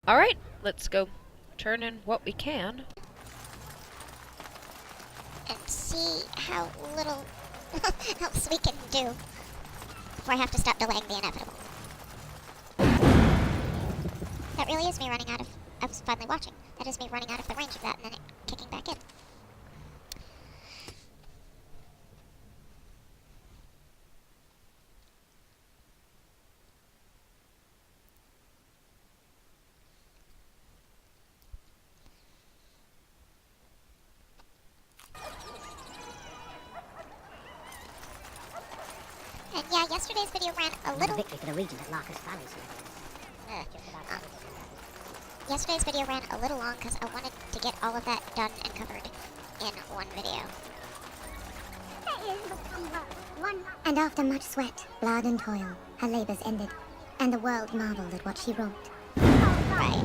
Alright, let's go turn in what we can. And see how little else we can do before I have to stop delaying the inevitable. That really is me running out of... I was finally watching. That is me running out of the range of that and then it kicking back in. And yeah, yesterday's video ran a little... Victory for the Regent at Larkus Valley. Yesterday's video ran a little long because I wanted to get all of that done and covered in one video. And after much sweat, blood and toil, her labors ended, and the world marveled at what she wrought. Right.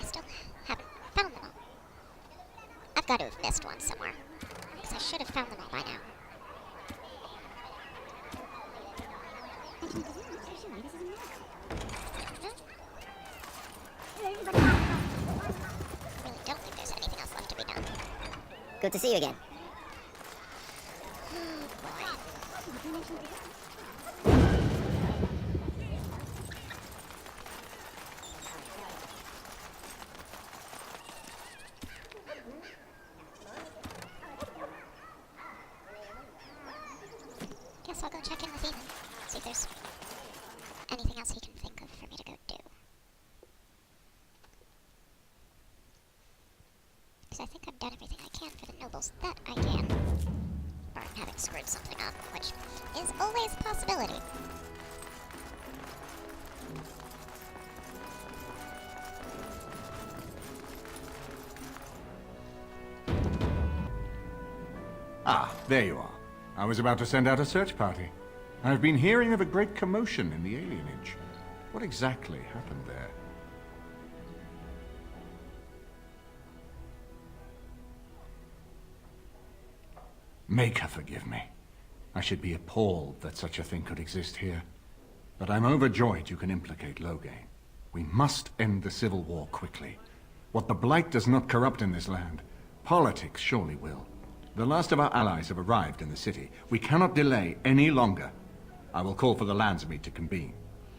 I still haven't found them all. I've got to have missed one somewhere, because I should have found them all by now. I really don't think there's anything else left to be done. Good to see you again. Guess I'll go check in with Ethan, see if there's anything else he can think of for me to go do. Because I think I've done everything I can for the nobles that I can. Barring having screwed something up, which is always a possibility. Ah, there you are. I was about to send out a search party. I've been hearing of a great commotion in the alienage. What exactly happened there? Make her forgive me. I should be appalled that such a thing could exist here. But I'm overjoyed you can implicate Loghain. We must end the civil war quickly. What the Blight does not corrupt in this land, politics surely will. The last of our allies have arrived in the city. We cannot delay any longer. I will call for the Landsmeet to convene.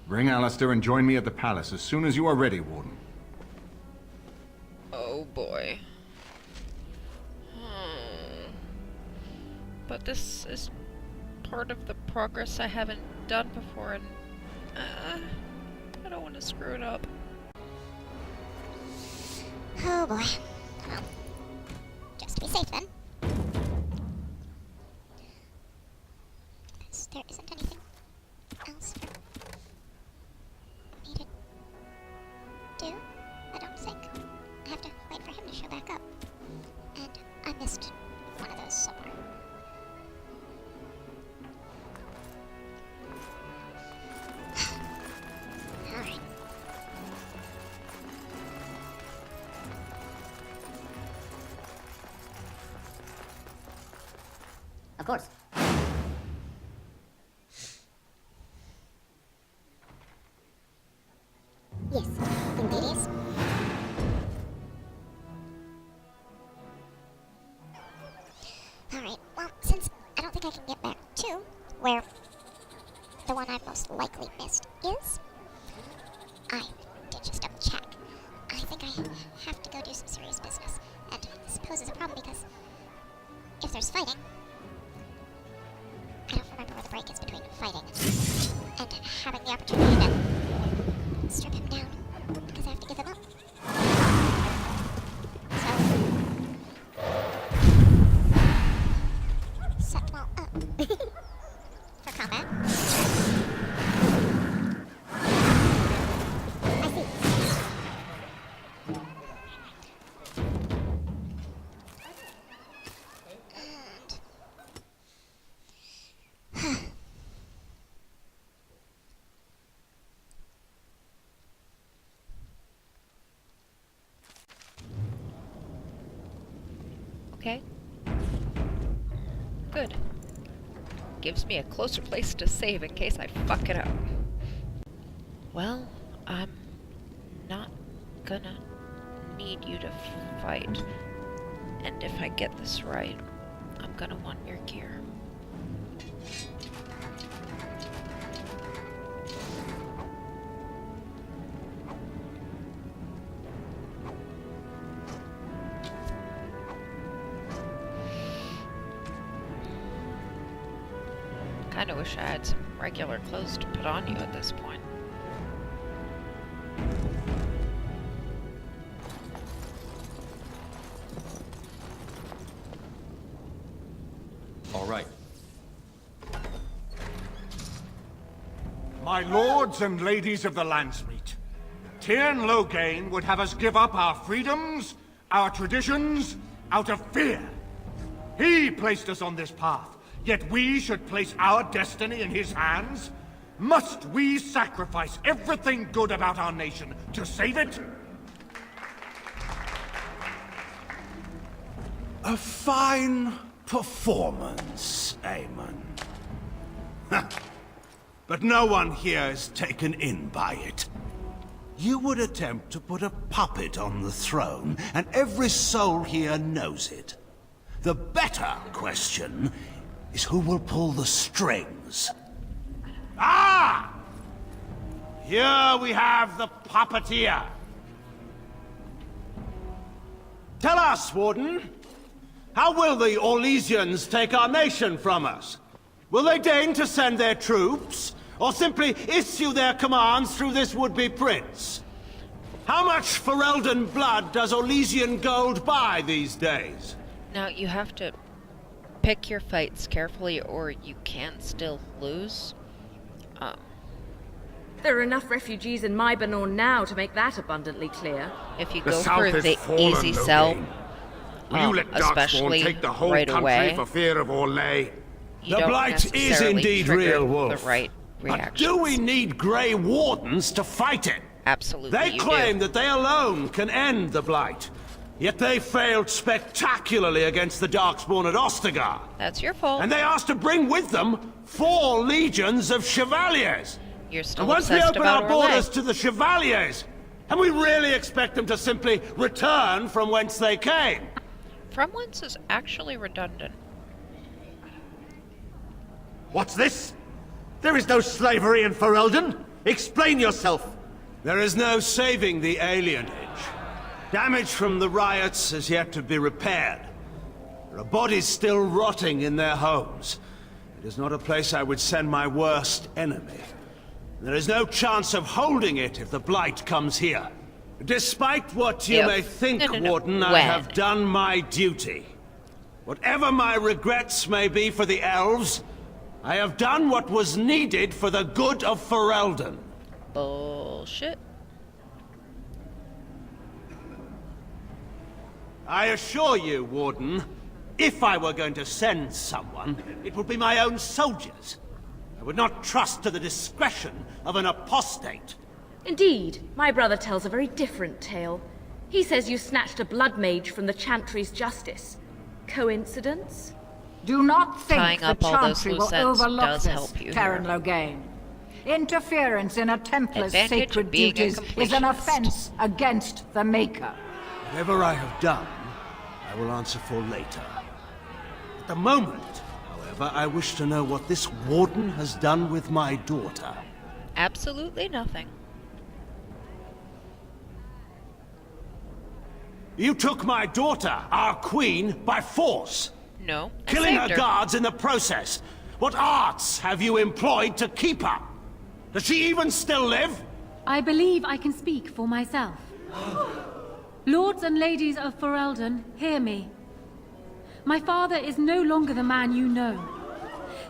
Bring Alistair and join me at the palace as soon as you are ready, Warden. Oh boy. But this is part of the progress I haven't done before, and I don't want to screw it up. Oh boy. Well, just to be safe then. Because there isn't anything else for me to do, I don't think. I have to wait for him to show back up. And I missed one of those somewhere. Alright. Of course. Yes, indeed is. Alright, well, since I don't think I can get back to where the one I've most likely missed is, I did just double check. I think I have to go do some serious business. And this poses a problem because if there's fighting, I don't remember where the break is between fighting and having the opportunity to strip him down because I have to give him up. So, set them all up for combat. I see. And Okay? Good. gives me a closer place to save in case I fuck it up. Well, I'm not gonna need you to fight. And if I get this right, I'm gonna want your gear. Kinda wish I had some regular clothes to put on you at this point. All right. My lords and ladies of the Landsmeet, Tyrn Loghain would have us give up our freedoms, our traditions, out of fear. He placed us on this path, yet we should place our destiny in his hands? Must we sacrifice everything good about our nation to save it? A fine performance, Aemon. But no one here is taken in by it. You would attempt to put a puppet on the throne, and every soul here knows it. The better question is who will pull the strings. Ah! Here we have the Puppeteer. Tell us, Warden, how will the Orlesians take our nation from us? Will they deign to send their troops, or simply issue their commands through this would-be prince? How much Ferelden blood does Orlesian gold buy these days? Now, you have to pick your fights carefully or you can still lose. There are enough refugees in Mybanor now to make that abundantly clear. If you go for the easy sell, especially take the whole right country away, for fear of Orlais? you The don't blight is necessarily indeed trigger real, Wolf. the right But reaction. do we need Grey Wardens to fight it? Absolutely, They you claim do. that they alone can end the blight. Yet they failed spectacularly against the Darkspawn at Ostagar. That's your fault. And they asked to bring with them 4 legions of Chevaliers. You're still And once we obsessed open about our borders Orlais. to the Chevaliers, and we really expect them to simply return from whence they came? From whence is actually redundant. What's this? There is no slavery in Ferelden. Explain yourself. There is no saving the alienage. Damage from the riots has yet to be repaired. There are bodies still rotting in their homes. It is not a place I would send my worst enemy. There is no chance of holding it if the blight comes here. Despite what you If. may think, No. Warden, I When? have done my duty. Whatever my regrets may be for the elves, I have done what was needed for the good of Ferelden. Bullshit. I assure you, Warden, if I were going to send someone, it would be my own soldiers. I would not trust to the discretion of an apostate. Indeed, my brother tells a very different tale. He says you snatched a blood mage from the Chantry's justice. Coincidence? Do not think Tying the up all those Chantry loose will ends overlook does this, help you Terran here. Loghain. Interference in a Templar's Advantage of sacred being a duties is an completionist. offense against the Maker. Whatever I have done, I will answer for later. At the moment, however, I wish to know what this Warden has done with my daughter. Absolutely nothing. You took my daughter, our queen, by force, No. I killing saved her her. guards in the process. What arts have you employed to keep her? Does she even still live? I believe I can speak for myself. Lords and ladies of Ferelden, hear me. My father is no longer the man you know.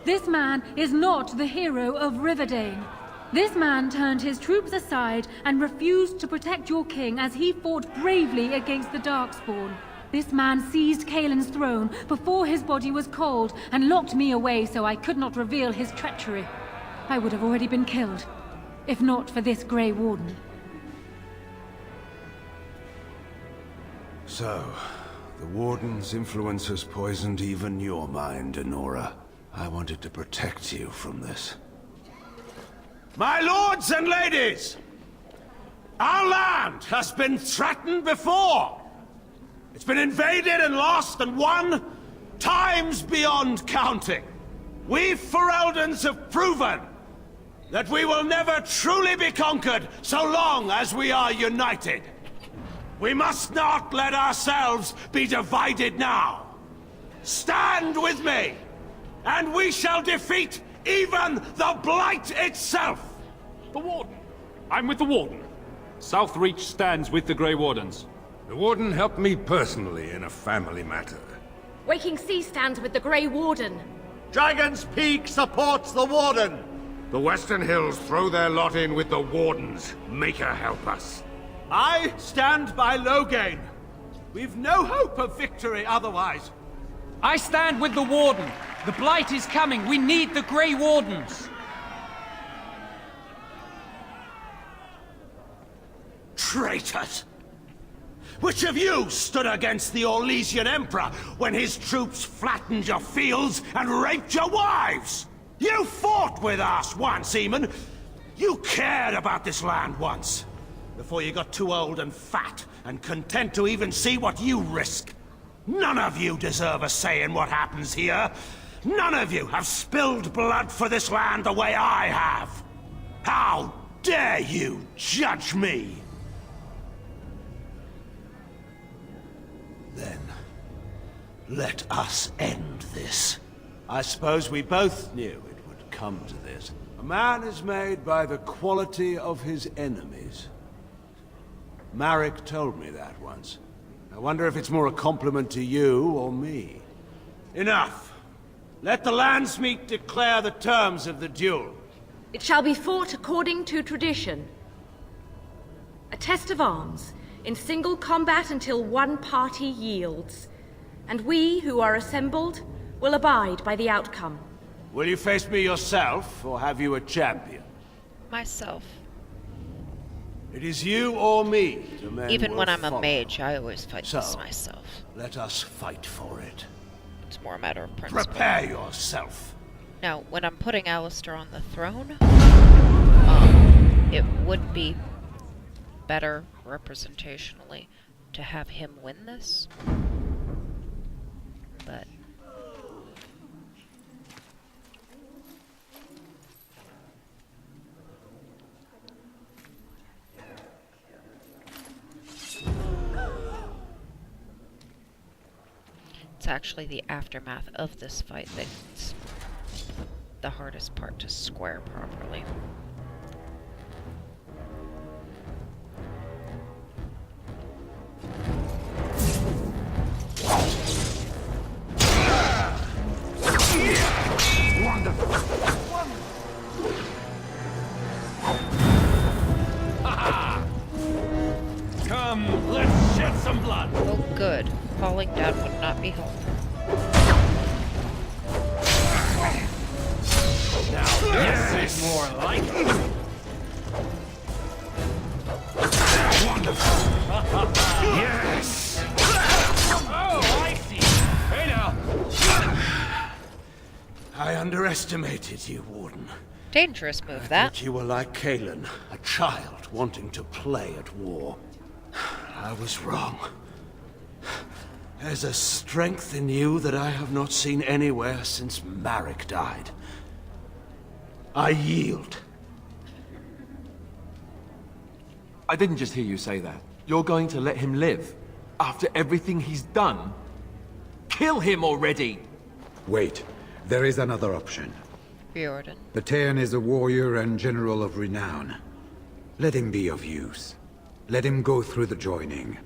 This man is not the hero of Riverdane. This man turned his troops aside and refused to protect your king as he fought bravely against the Darkspawn. This man seized Kaelin's throne before his body was cold and locked me away so I could not reveal his treachery. I would have already been killed, if not for this Grey Warden. So, the Warden's influence has poisoned even your mind, Enora. I wanted to protect you from this. My lords and ladies! Our land has been threatened before! It's been invaded and lost and won times beyond counting. We Fereldans have proven that we will never truly be conquered so long as we are united. We must not let ourselves be divided now. Stand with me, and we shall defeat even the Blight itself! The Warden. I'm with the Warden. Southreach stands with the Grey Wardens. The Warden helped me personally in a family matter. Waking Sea stands with the Grey Warden. Dragon's Peak supports the Warden! The Western Hills throw their lot in with the Wardens. Maker help us. I stand by Loghain. We've no hope of victory otherwise. I stand with the Warden. The Blight is coming. We need the Grey Wardens. Traitors! Which of you stood against the Orlesian Emperor when his troops flattened your fields and raped your wives? You fought with us once, Eamon. You cared about this land once. Before you got too old and fat and content to even see what you risk. None of you deserve a say in what happens here. None of you have spilled blood for this land the way I have. How dare you judge me? Then, let us end this. I suppose we both knew it would come to this. A man is made by the quality of his enemies. Marek told me that once. I wonder if it's more a compliment to you or me. Enough! Let the Landsmeet declare the terms of the duel. It shall be fought according to tradition. A test of arms, in single combat until one party yields. And we, who are assembled, will abide by the outcome. Will you face me yourself, or have you a champion? Myself. It is you or me to men Even will when I'm a follow. mage, I always fight So, this myself. Let us fight for it. It's more a matter of principle. Prepare yourself. Now, when I'm putting Alistair on the throne, it would be better representationally to have him win this. But it's actually the aftermath of this fight that's the hardest part to square properly. Come, let's shed some blood. Oh good. Falling down would not be helpful. Now this is more like it. Wonderful! Yes! Oh, I see. Hey now. I underestimated you, Warden. Dangerous move, I that. thought you were like Kaelin, a child wanting to play at war. I was wrong. There's a strength in you that I have not seen anywhere since Marek died. I yield. I didn't just hear you say that. You're going to let him live? After everything he's done? Kill him already! Wait. There is another option. Warden. Puppeteer is a warrior and general of renown. Let him be of use. Let him go through the joining.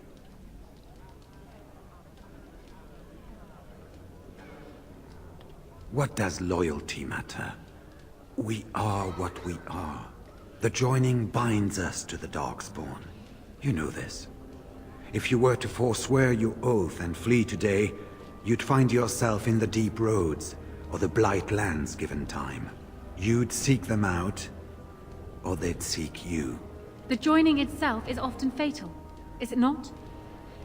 What does loyalty matter? We are what we are. The joining binds us to the Darkspawn. You know this. If you were to forswear your oath and flee today, you'd find yourself in the deep roads, or the Blight lands given time. You'd seek them out, or they'd seek you. The joining itself is often fatal, is it not?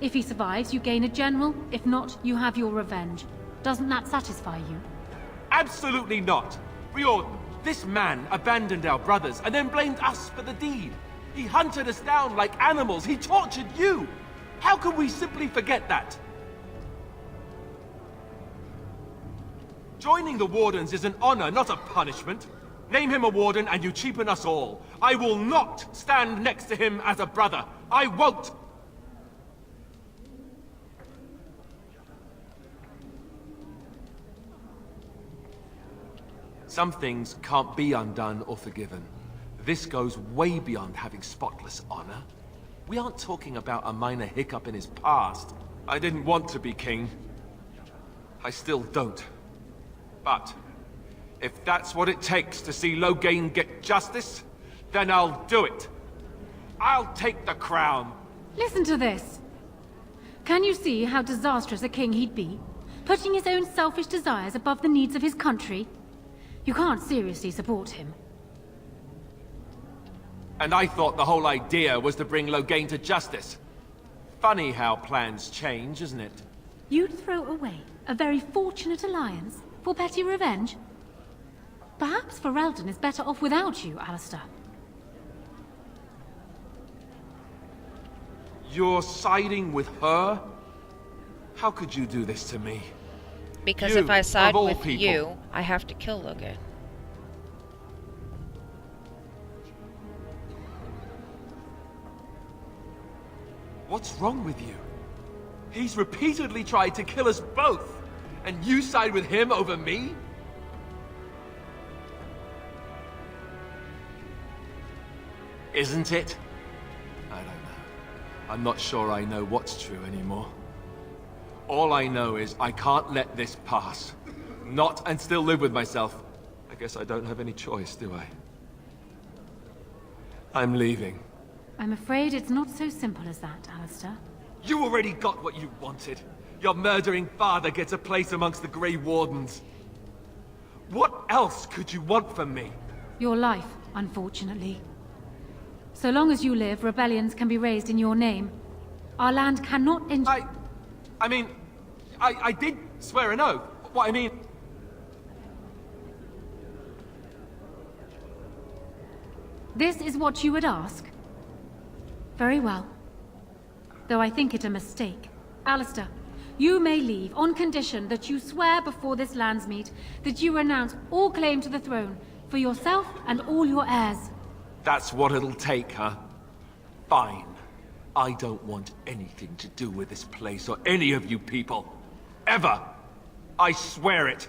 If he survives, you gain a general. If not, you have your revenge. Doesn't that satisfy you? Absolutely not! Riordan, this man abandoned our brothers and then blamed us for the deed. He hunted us down like animals. He tortured you! How can we simply forget that? Joining the Wardens is an honor, not a punishment. Name him a Warden and you cheapen us all. I will not stand next to him as a brother. I won't! Some things can't be undone or forgiven. This goes way beyond having spotless honor. We aren't talking about a minor hiccup in his past. I didn't want to be king. I still don't. But if that's what it takes to see Loghain get justice, then I'll do it. I'll take the crown. Listen to this. Can you see how disastrous a king he'd be? Putting his own selfish desires above the needs of his country? You can't seriously support him. And I thought the whole idea was to bring Loghain to justice. Funny how plans change, isn't it? You'd throw away a very fortunate alliance for petty revenge? Perhaps Ferelden is better off without you, Alistair. You're siding with her? How could you do this to me? Because You, if I side of all with people. you, I have to kill Loghain. What's wrong with you? He's repeatedly tried to kill us both, and you side with him over me? Isn't it? I don't know. I'm not sure I know what's true anymore. All I know is I can't let this pass. Not and still live with myself. I guess I don't have any choice, do I? I'm leaving. I'm afraid it's not so simple as that, Alistair. You already got what you wanted. Your murdering father gets a place amongst the Grey Wardens. What else could you want from me? Your life, unfortunately. So long as you live, rebellions can be raised in your name. Our land cannot I mean, I did swear an oath. What I mean... This is what you would ask? Very well. Though I think it a mistake. Alistair, you may leave on condition that you swear before this Landsmeet that you renounce all claim to the throne for yourself and all your heirs. That's what it'll take, huh? Fine. I don't want anything to do with this place or any of you people. Ever. I swear it.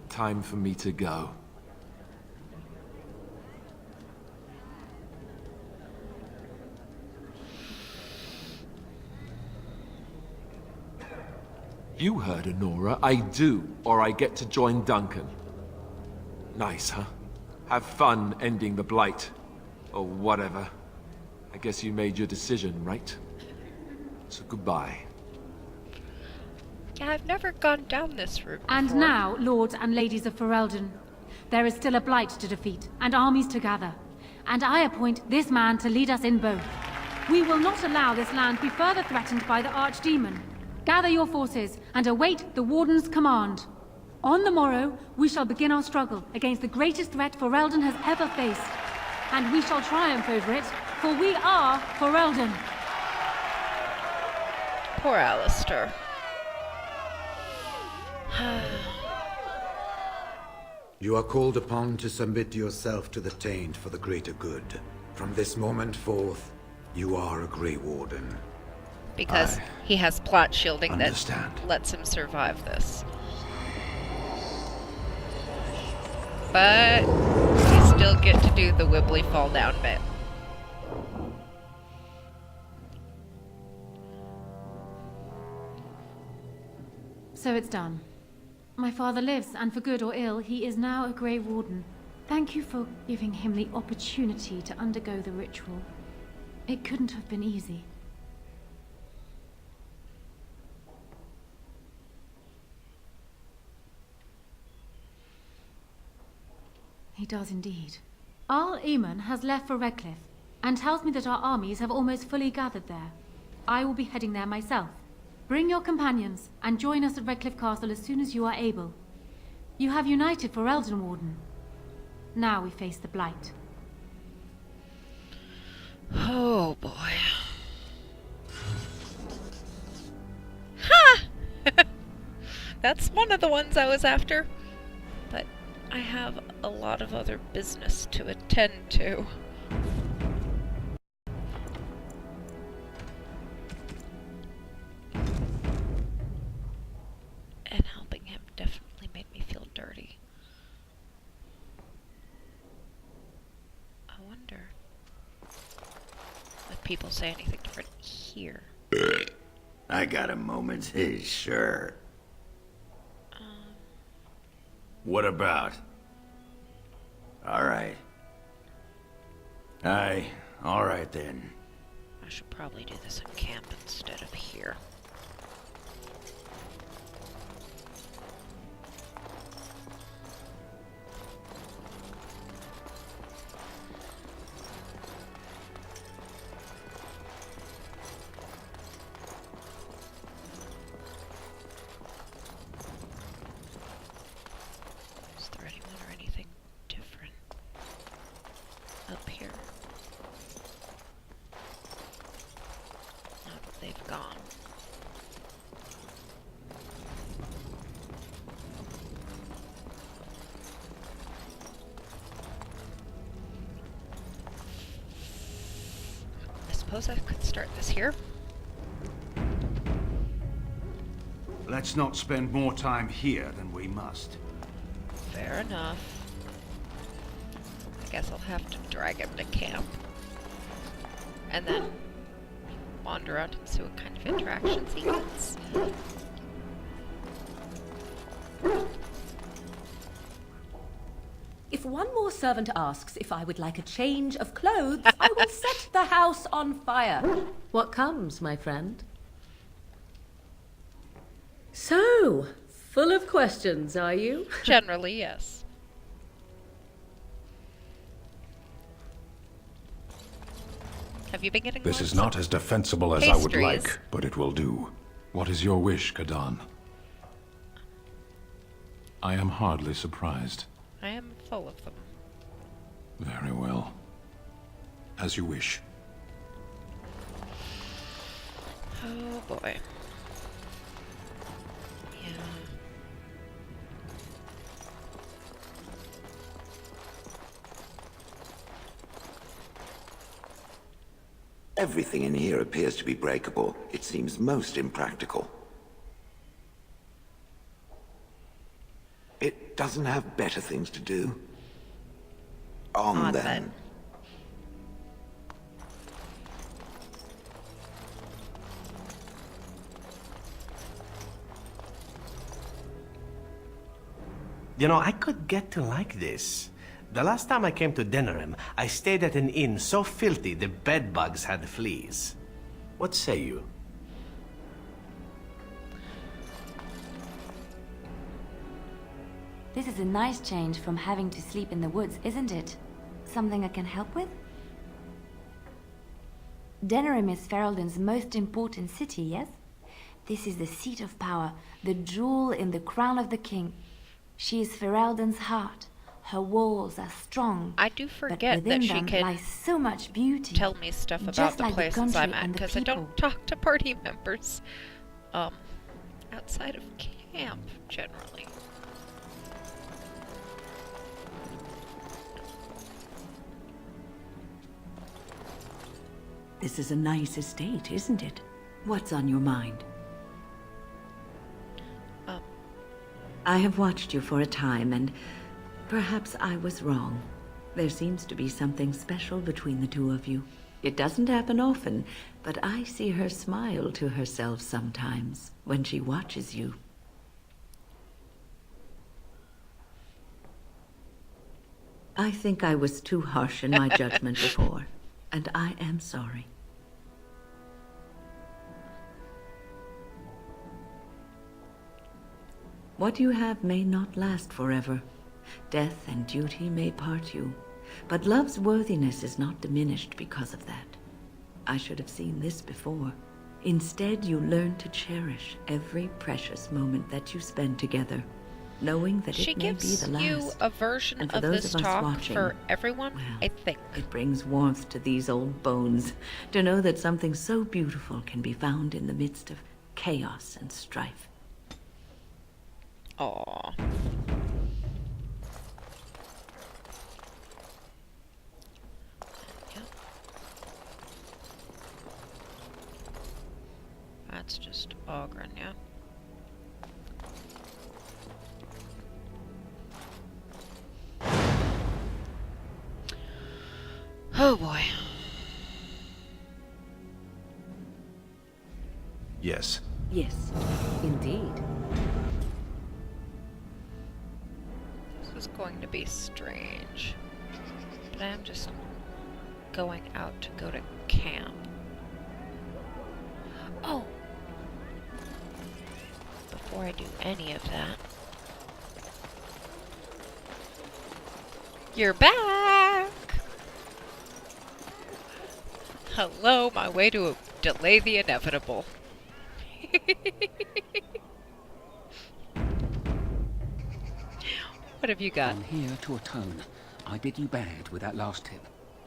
Time for me to go. You heard Honora. I do, or I get to join Duncan. Nice, huh? Have fun ending the Blight. Or whatever. I guess you made your decision, right? So goodbye. Yeah, I've never gone down this route before. And now, lords and ladies of Ferelden, there is still a Blight to defeat, and armies to gather. And I appoint this man to lead us in both. We will not allow this land be further threatened by the Archdemon. Gather your forces, and await the Warden's command. On the morrow, we shall begin our struggle against the greatest threat Ferelden has ever faced. And we shall triumph over it, for we are Ferelden. Poor Alistair. You are called upon to submit yourself to the Taint for the greater good. From this moment forth, you are a Grey Warden. Because he has plot shielding understand. that lets him survive this. But you still get to do the wibbly fall down bit. So it's done. My father lives, and for good or ill, he is now a Grey Warden. Thank you for giving him the opportunity to undergo the ritual. It couldn't have been easy. He does indeed. Arl Eamon has left for Redcliff, and tells me that our armies have almost fully gathered there. I will be heading there myself. Bring your companions, and join us at Redcliff Castle as soon as you are able. You have united for Elden, Warden. Now we face the Blight. Oh boy. Ha! That's one of the ones I was after. But I have a lot of other business to attend to. And helping him definitely made me feel dirty. I wonder if people say anything different here. I got a moment's haze, sure. What about? Alright. Aye, alright then. I should probably do this in camp instead of here. Is there anyone or anything different up here? Now that they've gone. I suppose I could start this here. Let's not spend more time here than we must. Fair enough. I guess I'll have to drag him to camp. And then wander around and see what kind of interactions he gets. If one more servant asks if I would like a change of clothes, I will set the house on fire. What comes, my friend? So, full of questions, are you? Generally, yes. Have you been getting This lots is not of as defensible as I would pastries? like, but it will do. What is your wish, Kadan? I am hardly surprised. I am full of them. Very well. As you wish. Oh boy. Yeah. Everything in here appears to be breakable. It seems most impractical. It doesn't have better things to do. On then. You know, I could get to like this. The last time I came to Denerim, I stayed at an inn so filthy the bedbugs had fleas. What say you? This is a nice change from having to sleep in the woods, isn't it? Something I can help with? Denerim is Ferelden's most important city, yes? This is the seat of power, the jewel in the crown of the king. She is Ferelden's heart. Her walls are strong. I do forget that she can lies so much beauty. Tell me stuff about the places I'm at, because I don't talk to party members outside of camp, generally. This is a nice estate, isn't it? What's on your mind? I have watched you for a time, and perhaps I was wrong. There seems to be something special between the two of you. It doesn't happen often, but I see her smile to herself sometimes when she watches you. I think I was too harsh in my judgment before, and I am sorry. What you have may not last forever. Death and duty may part you, but love's worthiness is not diminished because of that. I should have seen this before. Instead, you learn to cherish every precious moment that you spend together. knowing that She it may be gives the last. you a version And for of those this of us talk watching, for everyone, I think. It brings warmth to these old bones to know that something so beautiful can be found in the midst of chaos and strife. Aww. Yep. That's just Ogren, yeah. Oh boy. Yes. Yes, indeed. This is going to be strange. But I'm just going out to go to camp. Oh! Before I do any of that. You're back! Hello, my way to delay the inevitable. What have you got? I'm here to atone. I did you bad with that last tip.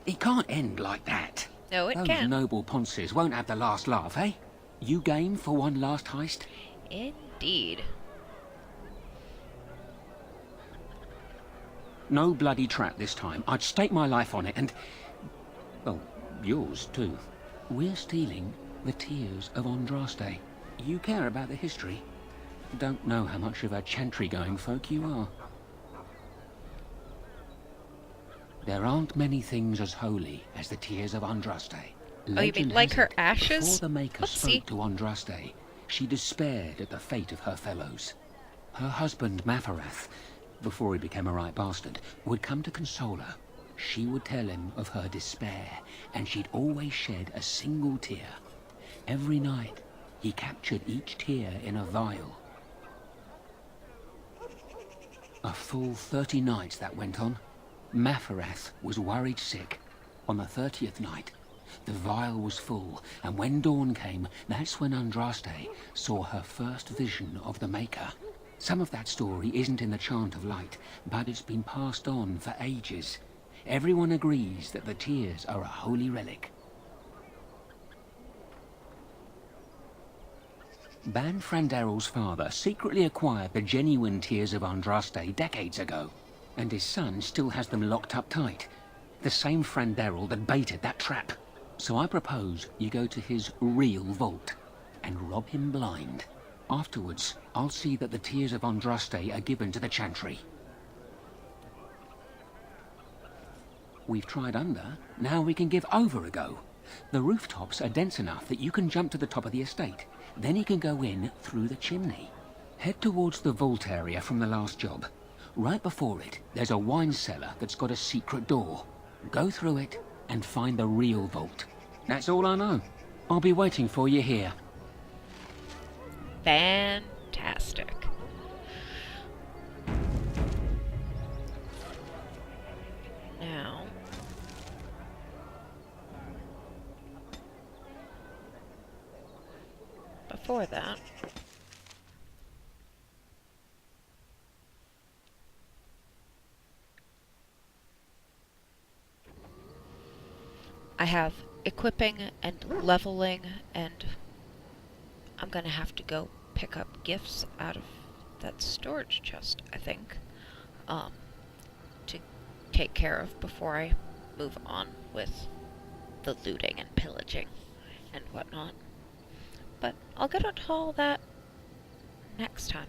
It can't end like that. No, it Those can't. noble ponces won't have the last laugh, eh? You game for one last heist? Indeed. No bloody trap this time. I'd stake my life on it and... well, yours too. We're stealing the tears of Andraste. You care about the history? Don't know how much of a Chantry-going folk you are. There aren't many things as holy as the tears of Andraste. Oh, you mean like her ashes? Before the Maker Oopsie. spoke to Andraste, she despaired at the fate of her fellows. Her husband, Mafarath, before he became a right bastard, would come to console her. She would tell him of her despair, and she'd always shed a single tear. Every night, he captured each tear in a vial. A full 30 nights that went on. Mafarath was worried sick. On the 30th night, the vial was full, and when dawn came, that's when Andraste saw her first vision of the Maker. Some of that story isn't in the Chant of Light, but it's been passed on for ages. Everyone agrees that the tears are a holy relic. Ban Frandarel's father secretly acquired the genuine tears of Andraste decades ago, and his son still has them locked up tight. The same Frandarel that baited that trap. So I propose you go to his real vault and rob him blind. Afterwards, I'll see that the tears of Andraste are given to the Chantry. We've tried under, now we can give over a go. The rooftops are dense enough that you can jump to the top of the estate. Then you can go in through the chimney. Head towards the vault area from the last job. Right before it, there's a wine cellar that's got a secret door. Go through it and find the real vault. That's all I know. I'll be waiting for you here. Fantastic. Now... before that... I have equipping and leveling, and I'm gonna have to go pick up gifts out of that storage chest, I think, to take care of before I move on with the looting and pillaging and whatnot. But I'll get onto all that next time.